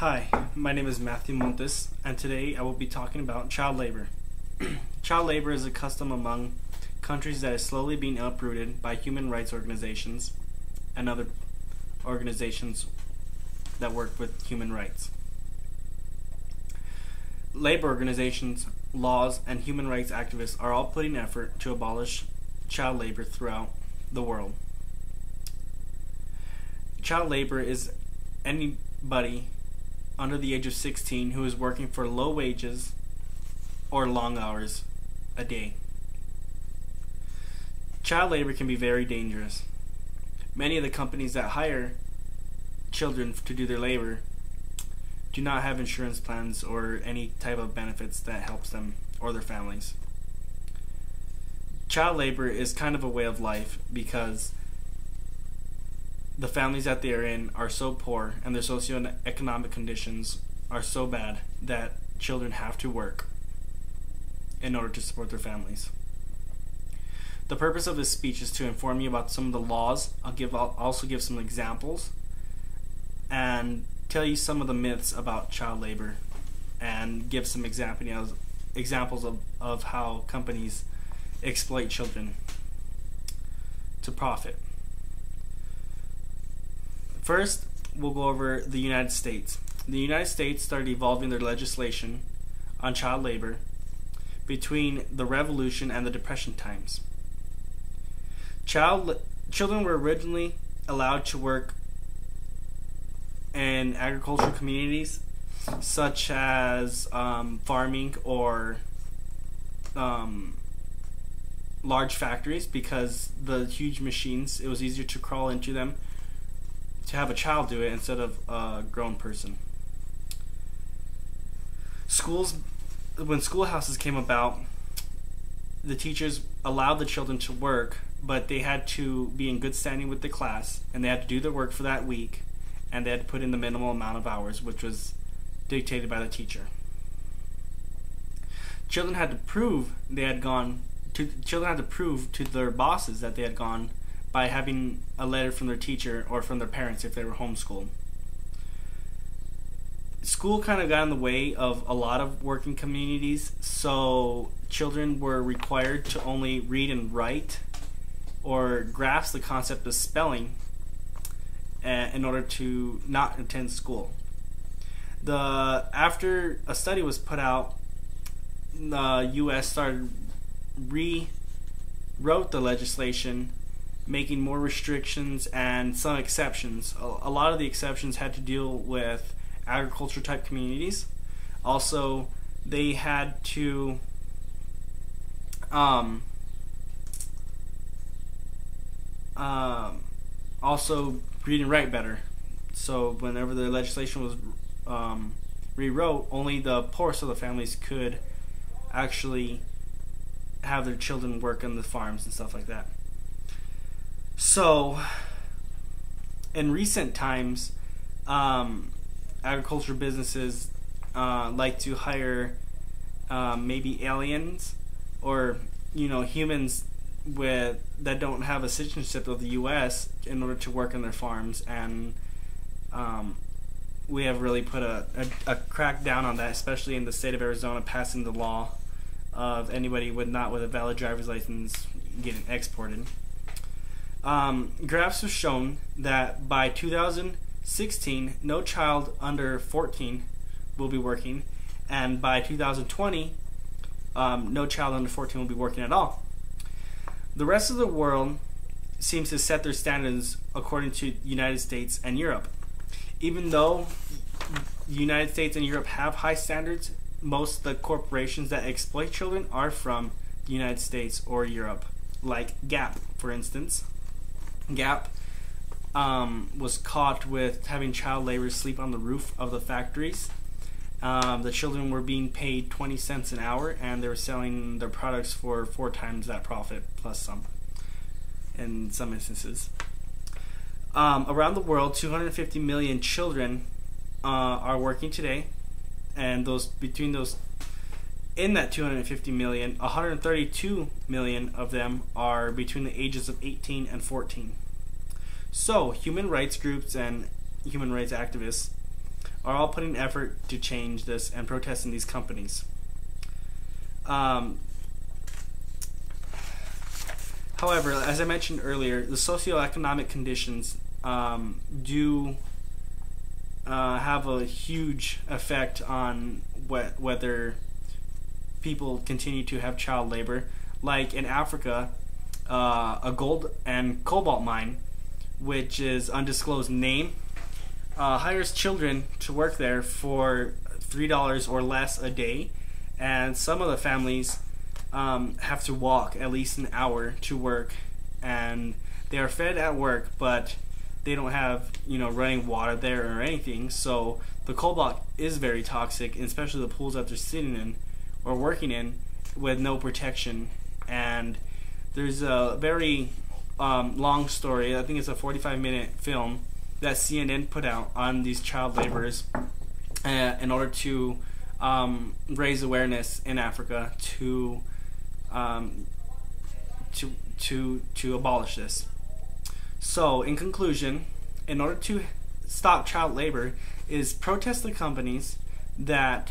Hi, my name is Matthew Montes, and today I will be talking about child labor. Child labor is a custom among countries that is slowly being uprooted by human rights organizations and other organizations that work with human rights. Labor organizations, laws, and human rights activists are all putting effort to abolish child labor throughout the world. Child labor is anybody under the age of 16 who is working for low wages or long hours a day. Child labor can be very dangerous. Many of the companies that hire children to do their labor do not have insurance plans or any type of benefits that helps them or their families. Child labor is kind of a way of life because the families that they are in are so poor and their socioeconomic conditions are so bad that children have to work in order to support their families. The purpose of this speech is to inform you about some of the laws. I'll also give some examples and tell you some of the myths about child labor and give some examples of how companies exploit children to profit. First, we'll go over the United States. The United States started evolving their legislation on child labor between the Revolution and the Depression times. Children were originally allowed to work in agricultural communities such as farming or large factories because the huge machines, it was easier to crawl into them to have a child do it instead of a grown person. When schoolhouses came about, the teachers allowed the children to work, but they had to be in good standing with the class, and they had to do their work for that week, and they had to put in the minimal amount of hours, which was dictated by the teacher. Children had to prove to their bosses that they had gone by having a letter from their teacher or from their parents if they were homeschooled. School kind of got in the way of a lot of working communities, so children were required to only read and write or grasp the concept of spelling in order to not attend school. After a study was put out, the U.S. rewrote the legislation, making more restrictions and some exceptions. A lot of the exceptions had to deal with agriculture type communities. Also, they had to also read and write better. So whenever the legislation was rewrote, only the poorest of the families could actually have their children work on the farms and stuff like that. So, in recent times, agriculture businesses like to hire maybe aliens or humans that don't have a citizenship of the U.S. in order to work on their farms, and we have really put a crack down on that, especially in the state of Arizona, passing the law of anybody not with a valid driver's license getting exported. Graphs have shown that by 2016, no child under 14 will be working, and by 2020, no child under 14 will be working at all. The rest of the world seems to set their standards according to the United States and Europe. Even though the United States and Europe have high standards, most of the corporations that exploit children are from the United States or Europe, like Gap, for instance. Gap was caught with having child laborers sleep on the roof of the factories. The children were being paid 20 cents an hour, and they were selling their products for 4 times that profit, plus some, in some instances. Around the world, 250 million children are working today, and in that 250 million, 132 million of them are between the ages of 18 and 14. So, human rights groups and human rights activists are all putting effort to change this and protesting these companies. However, as I mentioned earlier, the socioeconomic conditions do have a huge effect on whether people continue to have child labor. Like in Africa, a gold and cobalt mine, which is undisclosed name, hires children to work there for $3 or less a day, and some of the families have to walk at least an hour to work, and they are fed at work, but they don't have running water there or anything. So the cobalt is very toxic, especially the pools that they're sitting in or working in with no protection. And there's a very long story, I think it's a 45-minute film that CNN put out on these child laborers in order to raise awareness in Africa to abolish this. So, in conclusion, in order to stop child labor, is protest the companies that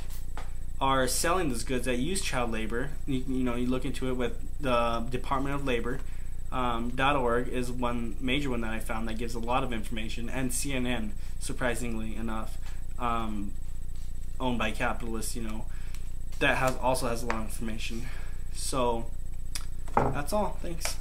are selling those goods that use child labor. You look into it with the Department of Labor. .org is one major one that I found that gives a lot of information, and CNN, surprisingly enough, owned by capitalists, that also has a lot of information. So that's all. Thanks.